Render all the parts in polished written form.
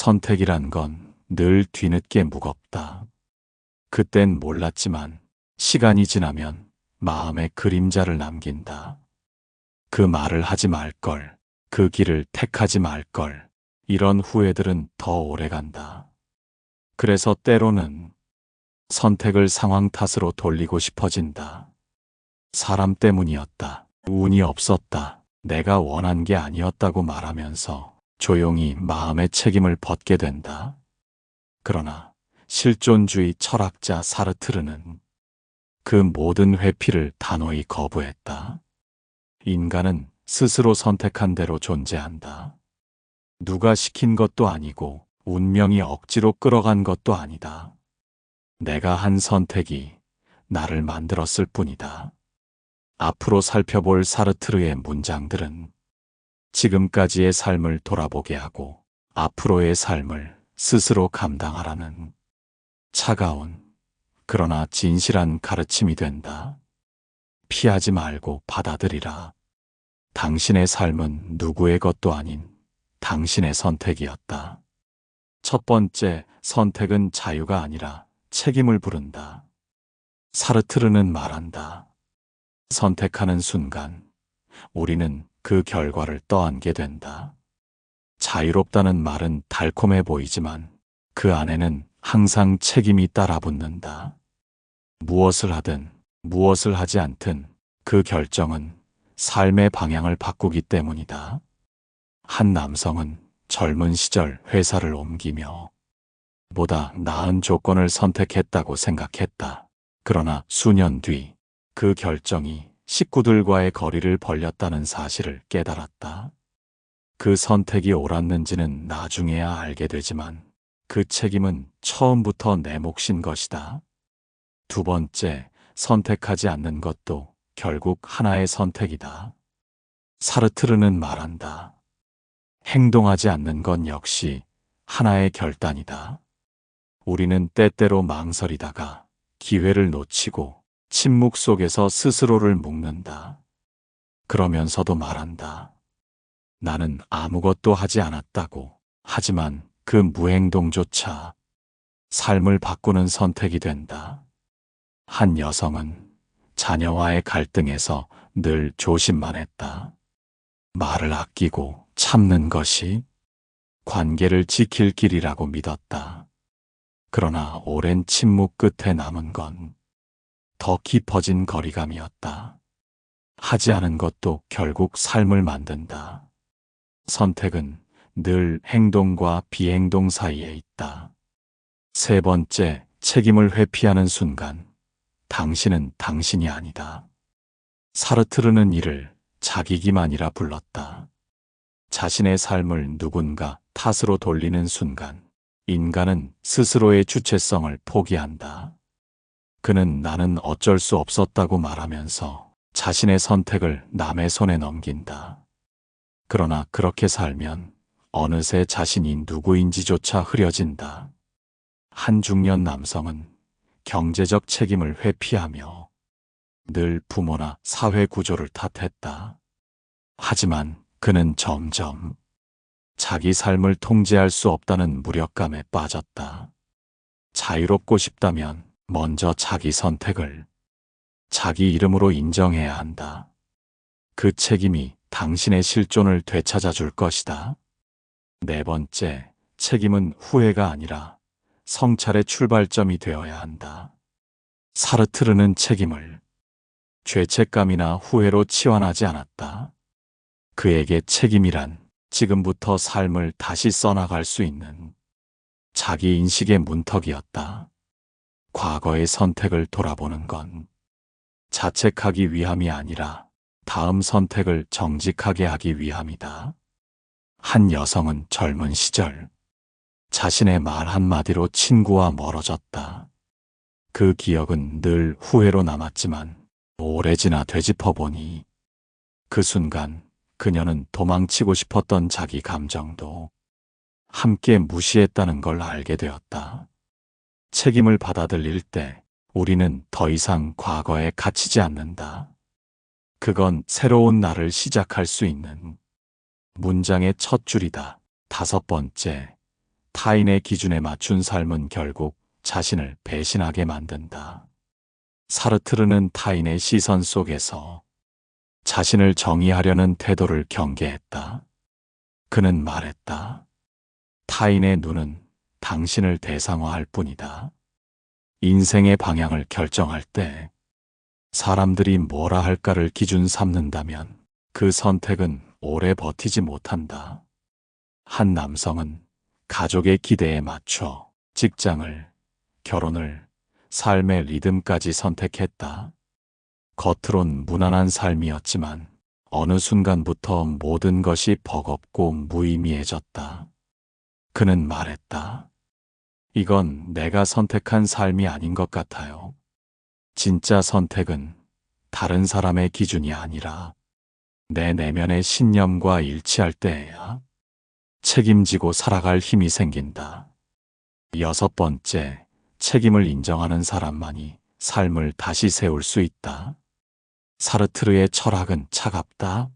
선택이란 건 늘 뒤늦게 무겁다. 그땐 몰랐지만 시간이 지나면 마음에 그림자를 남긴다. 그 말을 하지 말걸, 그 길을 택하지 말걸, 이런 후회들은 더 오래 간다. 그래서 때로는 선택을 상황 탓으로 돌리고 싶어진다. 사람 때문이었다. 운이 없었다. 내가 원한 게 아니었다고 말하면서 조용히 마음의 책임을 벗게 된다. 그러나 실존주의 철학자 사르트르는 그 모든 회피를 단호히 거부했다. 인간은 스스로 선택한 대로 존재한다. 누가 시킨 것도 아니고 운명이 억지로 끌어간 것도 아니다. 내가 한 선택이 나를 만들었을 뿐이다. 앞으로 살펴볼 사르트르의 문장들은 지금까지의 삶을 돌아보게 하고 앞으로의 삶을 스스로 감당하라는 차가운 그러나 진실한 가르침이 된다. 피하지 말고 받아들이라. 당신의 삶은 누구의 것도 아닌 당신의 선택이었다. 첫 번째, 선택은 자유가 아니라 책임을 부른다. 사르트르는 말한다. 선택하는 순간 우리는 그 결과를 떠안게 된다. 자유롭다는 말은 달콤해 보이지만 그 안에는 항상 책임이 따라붙는다. 무엇을 하든 무엇을 하지 않든 그 결정은 삶의 방향을 바꾸기 때문이다. 한 남성은 젊은 시절 회사를 옮기며 보다 나은 조건을 선택했다고 생각했다. 그러나 수년 뒤 그 결정이 식구들과의 거리를 벌렸다는 사실을 깨달았다. 그 선택이 옳았는지는 나중에야 알게 되지만 그 책임은 처음부터 내 몫인 것이다. 두 번째, 선택하지 않는 것도 결국 하나의 선택이다. 사르트르는 말한다. 행동하지 않는 건 역시 하나의 결단이다. 우리는 때때로 망설이다가 기회를 놓치고 침묵 속에서 스스로를 묶는다. 그러면서도 말한다. 나는 아무것도 하지 않았다고. 하지만 그 무행동조차 삶을 바꾸는 선택이 된다. 한 여성은 자녀와의 갈등에서 늘 조심만 했다. 말을 아끼고 참는 것이 관계를 지킬 길이라고 믿었다. 그러나 오랜 침묵 끝에 남은 건 더 깊어진 거리감이었다. 하지 않은 것도 결국 삶을 만든다. 선택은 늘 행동과 비행동 사이에 있다. 세 번째, 책임을 회피하는 순간 당신은 당신이 아니다. 사르트르는 이를 자기기만이라 불렀다. 자신의 삶을 누군가 탓으로 돌리는 순간 인간은 스스로의 주체성을 포기한다. 그는 나는 어쩔 수 없었다고 말하면서 자신의 선택을 남의 손에 넘긴다. 그러나 그렇게 살면 어느새 자신이 누구인지조차 흐려진다. 한 중년 남성은 경제적 책임을 회피하며 늘 부모나 사회 구조를 탓했다. 하지만 그는 점점 자기 삶을 통제할 수 없다는 무력감에 빠졌다. 자유롭고 싶다면 먼저 자기 선택을 자기 이름으로 인정해야 한다. 그 책임이 당신의 실존을 되찾아 줄 것이다. 네 번째, 책임은 후회가 아니라 성찰의 출발점이 되어야 한다. 사르트르는 책임을 죄책감이나 후회로 치환하지 않았다. 그에게 책임이란 지금부터 삶을 다시 써나갈 수 있는 자기 인식의 문턱이었다. 과거의 선택을 돌아보는 건 자책하기 위함이 아니라 다음 선택을 정직하게 하기 위함이다. 한 여성은 젊은 시절 자신의 말 한마디로 친구와 멀어졌다. 그 기억은 늘 후회로 남았지만 오래 지나 되짚어보니 그 순간 그녀는 도망치고 싶었던 자기 감정도 함께 무시했다는 걸 알게 되었다. 책임을 받아들일 때 우리는 더 이상 과거에 갇히지 않는다. 그건 새로운 날을 시작할 수 있는 문장의 첫 줄이다. 다섯 번째, 타인의 기준에 맞춘 삶은 결국 자신을 배신하게 만든다. 사르트르는 타인의 시선 속에서 자신을 정의하려는 태도를 경계했다. 그는 말했다. 타인의 눈은 당신을 대상화할 뿐이다. 인생의 방향을 결정할 때 사람들이 뭐라 할까를 기준 삼는다면 그 선택은 오래 버티지 못한다. 한 남성은 가족의 기대에 맞춰 직장을, 결혼을, 삶의 리듬까지 선택했다. 겉으론 무난한 삶이었지만 어느 순간부터 모든 것이 버겁고 무의미해졌다. 그는 말했다. 이건 내가 선택한 삶이 아닌 것 같아요. 진짜 선택은 다른 사람의 기준이 아니라 내 내면의 신념과 일치할 때에야 책임지고 살아갈 힘이 생긴다. 6번째, 책임을 인정하는 사람만이 삶을 다시 세울 수 있다. 사르트르의 철학은 차갑다.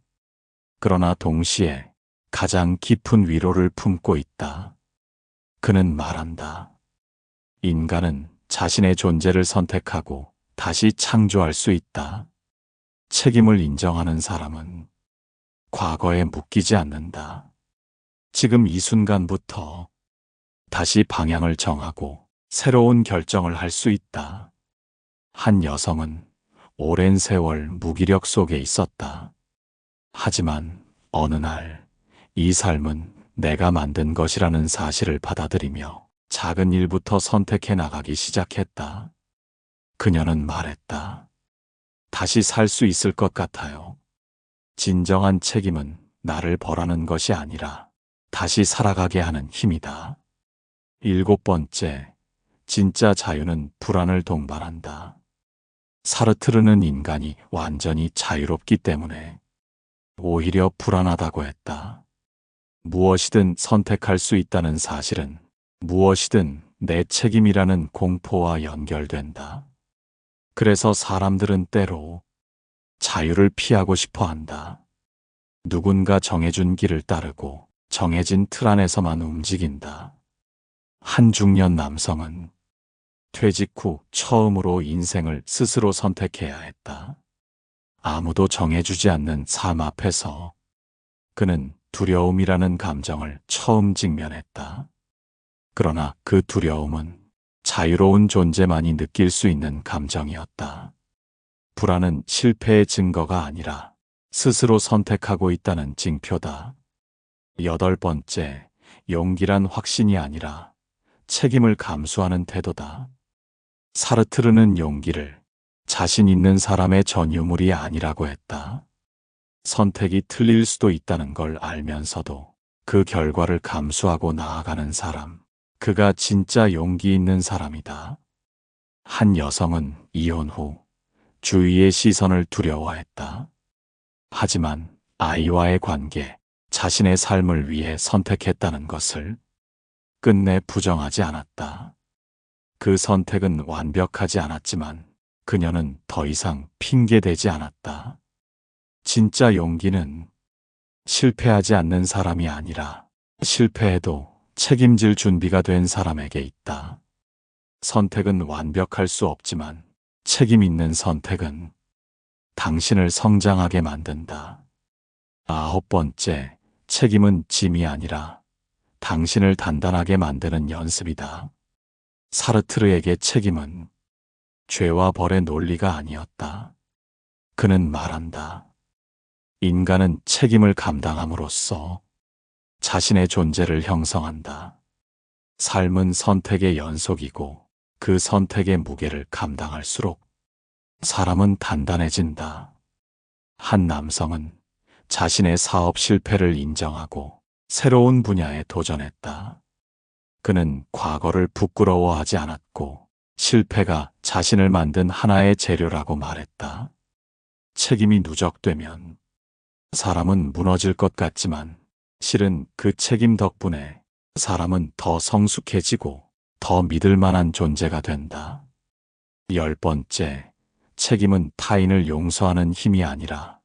그러나 동시에 가장 깊은 위로를 품고 있다. 그는 말한다. 인간은 자신의 존재를 선택하고 다시 창조할 수 있다. 책임을 인정하는 사람은 과거에 묶이지 않는다. 지금 이 순간부터 다시 방향을 정하고 새로운 결정을 할 수 있다. 한 여성은 오랜 세월 무기력 속에 있었다. 하지만 어느 날 이 삶은 내가 만든 것이라는 사실을 받아들이며 작은 일부터 선택해 나가기 시작했다. 그녀는 말했다. 다시 살 수 있을 것 같아요. 진정한 책임은 나를 벌하는 것이 아니라 다시 살아가게 하는 힘이다. 7번째, 진짜 자유는 불안을 동반한다. 사르트르는 인간이 완전히 자유롭기 때문에 오히려 불안하다고 했다. 무엇이든 선택할 수 있다는 사실은 무엇이든 내 책임이라는 공포와 연결된다. 그래서 사람들은 때로 자유를 피하고 싶어 한다. 누군가 정해준 길을 따르고 정해진 틀 안에서만 움직인다. 한 중년 남성은 퇴직 후 처음으로 인생을 스스로 선택해야 했다. 아무도 정해주지 않는 삶 앞에서 그는 두려움이라는 감정을 처음 직면했다. 그러나 그 두려움은 자유로운 존재만이 느낄 수 있는 감정이었다. 불안은 실패의 증거가 아니라 스스로 선택하고 있다는 징표다. 8번째, 용기란 확신이 아니라 책임을 감수하는 태도다. 사르트르는 용기를 자신 있는 사람의 전유물이 아니라고 했다. 선택이 틀릴 수도 있다는 걸 알면서도 그 결과를 감수하고 나아가는 사람, 그가 진짜 용기 있는 사람이다. 한 여성은 이혼 후 주위의 시선을 두려워했다. 하지만 아이와의 관계, 자신의 삶을 위해 선택했다는 것을 끝내 부정하지 않았다. 그 선택은 완벽하지 않았지만 그녀는 더 이상 핑계대지 않았다. 진짜 용기는 실패하지 않는 사람이 아니라 실패해도 책임질 준비가 된 사람에게 있다. 선택은 완벽할 수 없지만 책임 있는 선택은 당신을 성장하게 만든다. 9번째, 책임은 짐이 아니라 당신을 단단하게 만드는 연습이다. 사르트르에게 책임은 죄와 벌의 논리가 아니었다. 그는 말한다. 인간은 책임을 감당함으로써 자신의 존재를 형성한다. 삶은 선택의 연속이고 그 선택의 무게를 감당할수록 사람은 단단해진다. 한 남성은 자신의 사업 실패를 인정하고 새로운 분야에 도전했다. 그는 과거를 부끄러워하지 않았고 실패가 자신을 만든 하나의 재료라고 말했다. 책임이 누적되면 사람은 무너질 것 같지만 실은 그 책임 덕분에 사람은 더 성숙해지고 더 믿을 만한 존재가 된다. 10번째, 책임은 타인을 용서하는 힘이 아니라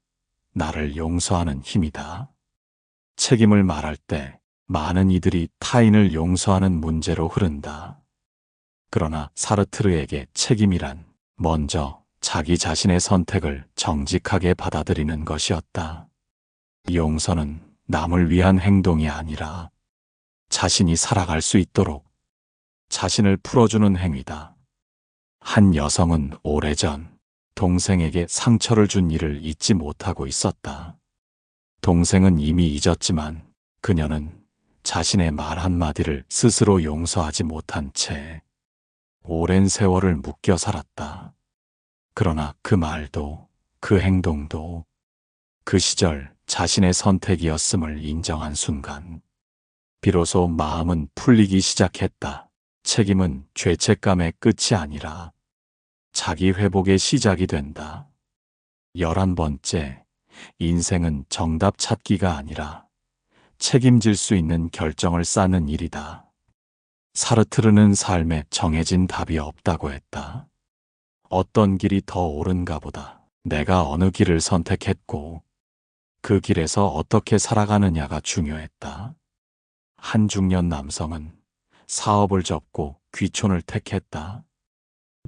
나를 용서하는 힘이다. 책임을 말할 때 많은 이들이 타인을 용서하는 문제로 흐른다. 그러나 사르트르에게 책임이란 먼저 자기 자신의 선택을 정직하게 받아들이는 것이었다. 용서는 남을 위한 행동이 아니라 자신이 살아갈 수 있도록 자신을 풀어주는 행위다. 한 여성은 오래전 동생에게 상처를 준 일을 잊지 못하고 있었다. 동생은 이미 잊었지만 그녀는 자신의 말 한마디를 스스로 용서하지 못한 채 오랜 세월을 묶여 살았다. 그러나 그 말도 그 행동도 그 시절 자신의 선택이었음을 인정한 순간 비로소 마음은 풀리기 시작했다. 책임은 죄책감의 끝이 아니라 자기 회복의 시작이 된다. 11번째, 인생은 정답 찾기가 아니라 책임질 수 있는 결정을 쌓는 일이다. 사르트르는 삶에 정해진 답이 없다고 했다. 어떤 길이 더 옳은가 보다 내가 어느 길을 선택했고 그 길에서 어떻게 살아가느냐가 중요했다. 한 중년 남성은 사업을 접고 귀촌을 택했다.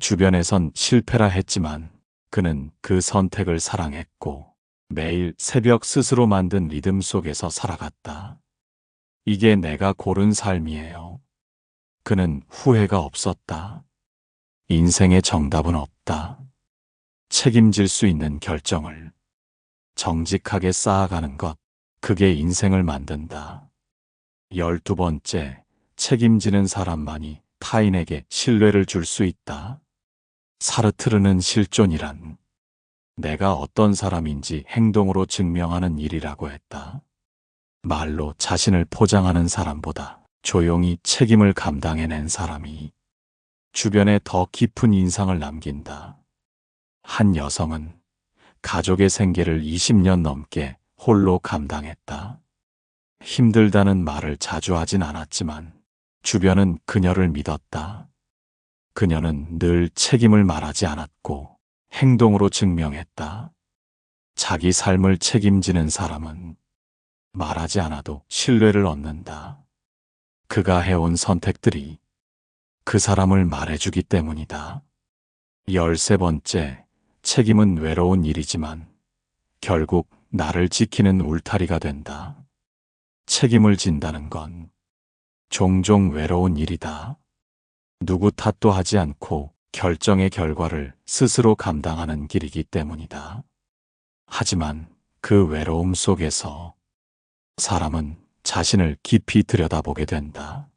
주변에선 실패라 했지만 그는 그 선택을 사랑했고 매일 새벽 스스로 만든 리듬 속에서 살아갔다. 이게 내가 고른 삶이에요. 그는 후회가 없었다. 인생의 정답은 없다. 책임질 수 있는 결정을 정직하게 쌓아가는 것, 그게 인생을 만든다. 12번째, 책임지는 사람만이 타인에게 신뢰를 줄 수 있다. 사르트르는 실존이란 내가 어떤 사람인지 행동으로 증명하는 일이라고 했다. 말로 자신을 포장하는 사람보다 조용히 책임을 감당해낸 사람이 주변에 더 깊은 인상을 남긴다. 한 여성은 가족의 생계를 20년 넘게 홀로 감당했다. 힘들다는 말을 자주 하진 않았지만 주변은 그녀를 믿었다. 그녀는 늘 책임을 말하지 않았고 행동으로 증명했다. 자기 삶을 책임지는 사람은 말하지 않아도 신뢰를 얻는다. 그가 해온 선택들이 그 사람을 말해주기 때문이다. 13번째, 책임은 외로운 일이지만 결국 나를 지키는 울타리가 된다. 책임을 진다는 건 종종 외로운 일이다. 누구 탓도 하지 않고 결정의 결과를 스스로 감당하는 길이기 때문이다. 하지만 그 외로움 속에서 사람은 자신을 깊이 들여다보게 된다.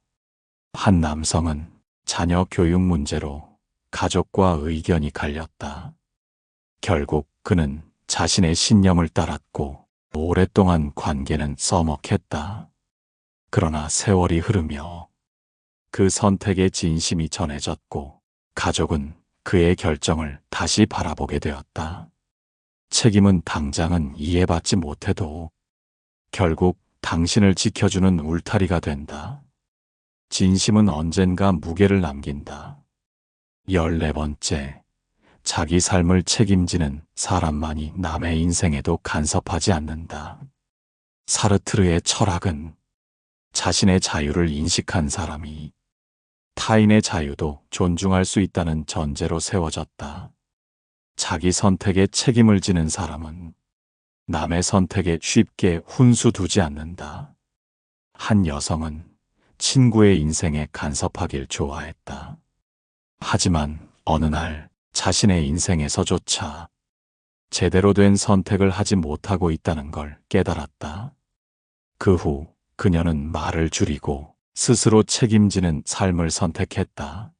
한 남성은 자녀 교육 문제로 가족과 의견이 갈렸다. 결국 그는 자신의 신념을 따랐고 오랫동안 관계는 서먹했다. 그러나 세월이 흐르며 그 선택의 진심이 전해졌고 가족은 그의 결정을 다시 바라보게 되었다. 책임은 당장은 이해받지 못해도 결국 당신을 지켜주는 울타리가 된다. 진심은 언젠가 무게를 남긴다. 14번째, 자기 삶을 책임지는 사람만이 남의 인생에도 간섭하지 않는다. 사르트르의 철학은 자신의 자유를 인식한 사람이 타인의 자유도 존중할 수 있다는 전제로 세워졌다. 자기 선택에 책임을 지는 사람은 남의 선택에 쉽게 훈수 두지 않는다. 한 여성은 친구의 인생에 간섭하길 좋아했다. 하지만 어느 날 자신의 인생에서조차 제대로 된 선택을 하지 못하고 있다는 걸 깨달았다. 그 후 그녀는 말을 줄이고 스스로 책임지는 삶을 선택했다.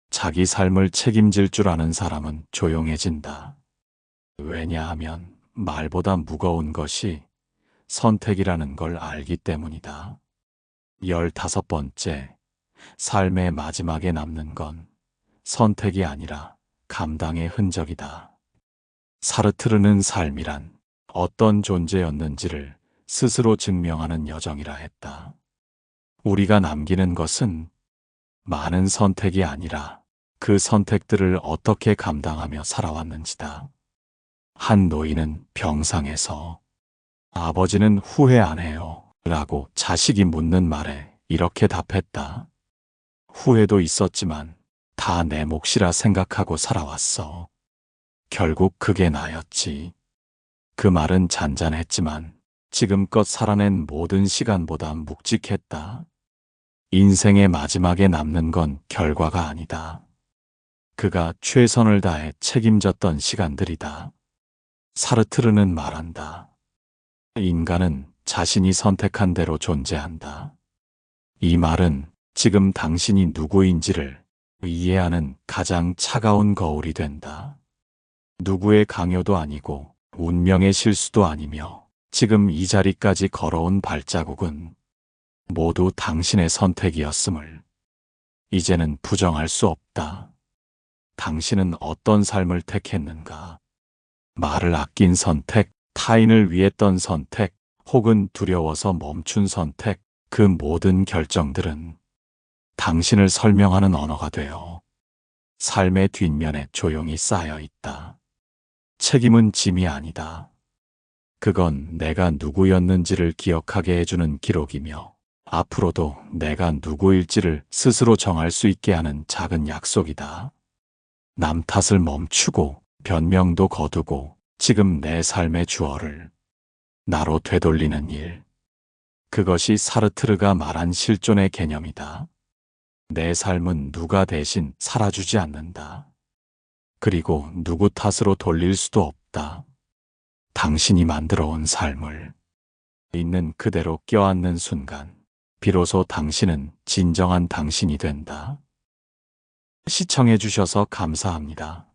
자기 삶을 책임질 줄 아는 사람은 조용해진다. 왜냐하면 말보다 무거운 것이 선택이라는 걸 알기 때문이다. 15번째, 삶의 마지막에 남는 건 선택이 아니라 감당의 흔적이다. 사르트르는 삶이란 어떤 존재였는지를 스스로 증명하는 여정이라 했다. 우리가 남기는 것은 많은 선택이 아니라 그 선택들을 어떻게 감당하며 살아왔는지다. 한 노인은 병상에서 아버지는 후회 안 해요 라고 자식이 묻는 말에 이렇게 답했다. 후회도 있었지만 다 내 몫이라 생각하고 살아왔어. 결국 그게 나였지. 그 말은 잔잔했지만 지금껏 살아낸 모든 시간보다 묵직했다. 인생의 마지막에 남는 건 결과가 아니다. 그가 최선을 다해 책임졌던 시간들이다. 사르트르는 말한다. 인간은 자신이 선택한 대로 존재한다. 이 말은 지금 당신이 누구인지를 이해하는 가장 차가운 거울이 된다. 누구의 강요도 아니고 운명의 실수도 아니며 지금 이 자리까지 걸어온 발자국은 모두 당신의 선택이었음을 이제는 부정할 수 없다. 당신은 어떤 삶을 택했는가? 말을 아낀 선택, 타인을 위했던 선택, 혹은 두려워서 멈춘 선택, 그 모든 결정들은 당신을 설명하는 언어가 되어 삶의 뒷면에 조용히 쌓여 있다. 책임은 짐이 아니다. 그건 내가 누구였는지를 기억하게 해주는 기록이며 앞으로도 내가 누구일지를 스스로 정할 수 있게 하는 작은 약속이다. 남 탓을 멈추고 변명도 거두고 지금 내 삶의 주어를 나로 되돌리는 일. 그것이 사르트르가 말한 실존의 개념이다. 내 삶은 누가 대신 살아주지 않는다. 그리고 누구 탓으로 돌릴 수도 없다. 당신이 만들어 온 삶을 있는 그대로 껴안는 순간 비로소 당신은 진정한 당신이 된다. 시청해 주셔서 감사합니다.